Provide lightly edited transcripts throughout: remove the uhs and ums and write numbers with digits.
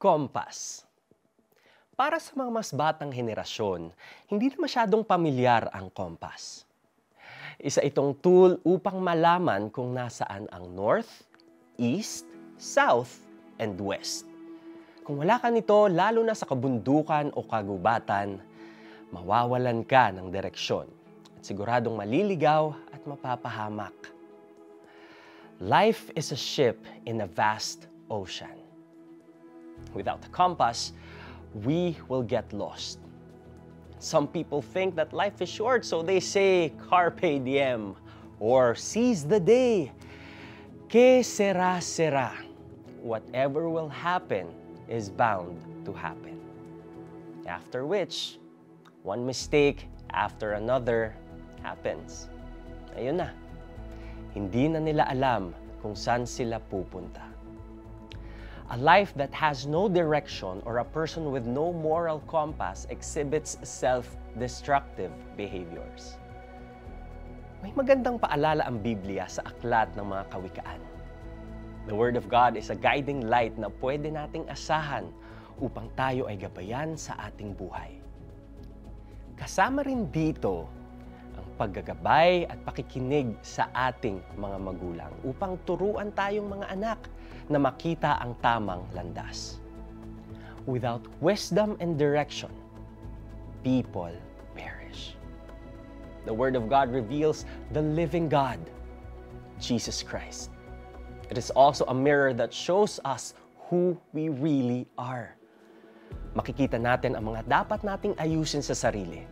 Compass. Para sa mga mas batang henerasyon, hindi na masyadong pamilyar ang compass. Isa itong tool upang malaman kung nasaan ang north, east, south, and west. Kung wala ka nito, lalo na sa kabundukan o kagubatan, mawawalan ka ng direksyon at siguradong maliligaw at mapapahamak. Life is a ship in a vast ocean. Without a compass, we will get lost. Some people think that life is short, so they say, carpe diem, or seize the day. Que sera, sera. Whatever will happen is bound to happen. After which, one mistake after another happens. Ayun na. Hindi na nila alam kung saan sila pupunta. A life that has no direction or a person with no moral compass exhibits self-destructive behaviors. May magandang paalala ang Biblia sa aklat ng mga kawikaan. The Word of God is a guiding light na pwede nating asahan upang tayo ay gabayan sa ating buhay. Kasama rin dito ang paggagabay at pakikinig sa ating mga magulang upang turuan tayong mga anak na makita ang tamang landas. Without wisdom and direction, people perish. The Word of God reveals the living God, Jesus Christ. It is also a mirror that shows us who we really are. Makikita natin ang mga dapat nating ayusin sa sarili.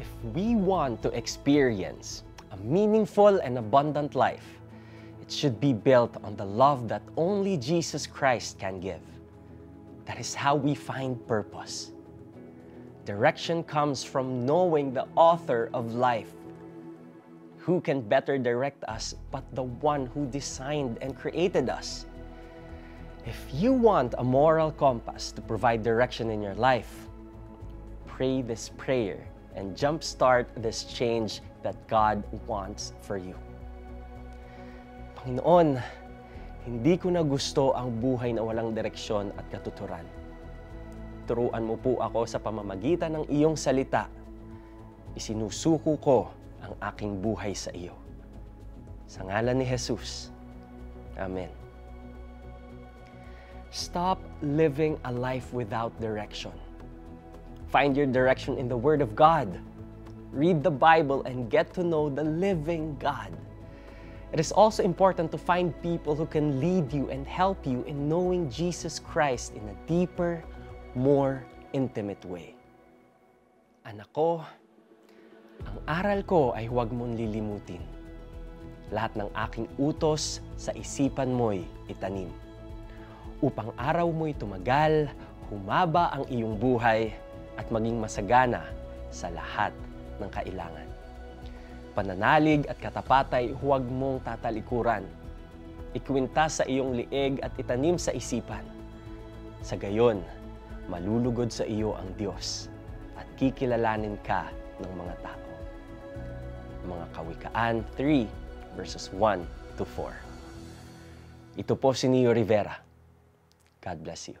If we want to experience a meaningful and abundant life, it should be built on the love that only Jesus Christ can give. That is how we find purpose. Direction comes from knowing the author of life. Who can better direct us but the one who designed and created us? If you want a moral compass to provide direction in your life, pray this prayer and jumpstart this change that God wants for you. Panginoon, hindi ko na gusto ang buhay na walang direksyon at katuturan. Turuan mo po ako sa pamamagitan ng iyong salita. Isinusuko ko ang aking buhay sa iyo. Sa ngalan ni Jesus. Amen. Stop living a life without direction. Find your direction in the Word of God. Read the Bible and get to know the living God. It is also important to find people who can lead you and help you in knowing Jesus Christ in a deeper, more intimate way. Anak ko, ang aral ko ay huwag mong lilimutin. Lahat ng aking utos sa isipan mo'y itanim. Upang araw mo'y tumagal, humaba ang iyong buhay, at maging masagana sa lahat ng kailangan. Pananalig at katapatay, huwag mong tatalikuran. Ikwintas sa iyong liig at itanim sa isipan. Sa gayon, malulugod sa iyo ang Diyos at kikilalanin ka ng mga tao. Mga Kawikaan 3 verses 1 to 4. Ito po si Neo Rivera. God bless you.